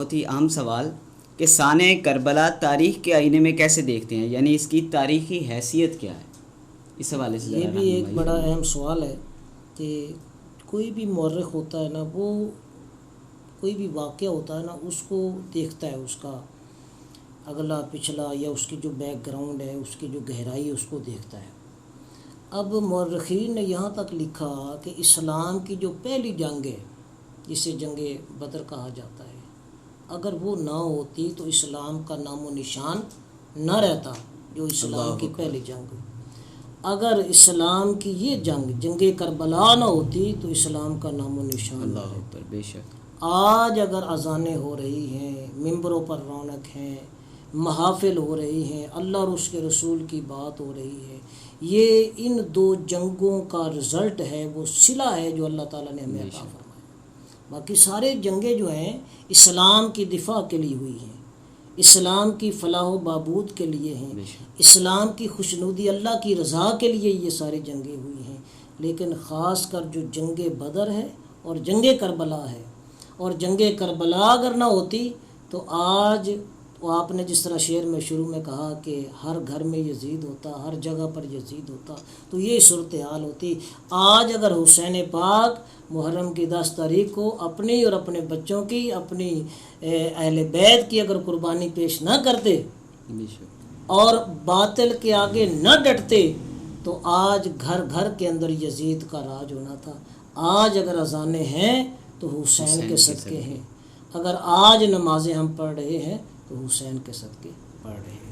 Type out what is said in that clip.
بہت ہی عام سوال کہ سانحہ کربلا تاریخ کے آئینے میں کیسے دیکھتے ہیں، یعنی اس کی تاریخی حیثیت کیا ہے؟ اس حوالے سے یہ ذرا بھی ایک رہنمائی بڑا فرمائیں۔ اہم سوال ہے کہ کوئی بھی مورخ ہوتا ہے نا، وہ کوئی بھی واقعہ ہوتا ہے نا، اس کو دیکھتا ہے، اس کا اگلا پچھلا یا اس کی جو بیک گراؤنڈ ہے، اس کی جو گہرائی ہے، اس کو دیکھتا ہے۔ اب مورخین نے یہاں تک لکھا کہ اسلام کی جو پہلی جنگ ہے، جسے جنگ بدر کہا جاتا ہے، اگر وہ نہ ہوتی تو اسلام کا نام و نشان نہ رہتا، جو اسلام اللہ کی اکبر، پہلی جنگ۔ اگر اسلام کی یہ جنگ کربلا نہ ہوتی تو اسلام کا نام و نشان نہ اللہ رہتا۔ اکبر، بے شک۔ آج اگر اذانیں ہو رہی ہیں، ممبروں پر رونق ہیں، محافل ہو رہی ہیں، اللہ اور اس کے رسول کی بات ہو رہی ہے، یہ ان دو جنگوں کا رزلٹ ہے، وہ صلہ ہے جو اللہ تعالیٰ نے ہمیں بے عطا شک، فرمایا۔ باقی سارے جنگیں جو ہیں اسلام کی دفاع کے لیے ہوئی ہیں، اسلام کی فلاح و بہبود کے لیے ہیں، بے شک، اسلام کی خوشنودی اللہ کی رضا کے لیے یہ ساری جنگیں ہوئی ہیں۔ لیکن خاص کر جو جنگ بدر ہے اور جنگ کربلا ہے، اور جنگ کربلا اگر نہ ہوتی تو آج وہ آپ نے جس طرح شعر میں شروع میں کہا کہ ہر گھر میں یزید ہوتا، ہر جگہ پر یزید ہوتا، تو یہ صورتحال ہوتی۔ آج اگر حسین پاک محرم کی 10 تاریخ کو اپنی اور اپنے بچوں کی، اپنی اہل بیت کی اگر قربانی پیش نہ کرتے بے شک، اور باطل کے آگے نہ ڈٹتے تو آج گھر گھر کے اندر یزید کا راج ہونا تھا۔ آج اگر اذانیں ہیں تو حسین کے صدقے ہیں، اگر آج نمازیں ہم پڑھ رہے ہیں تو حسین کے صدقے پڑھ رہے ہیں۔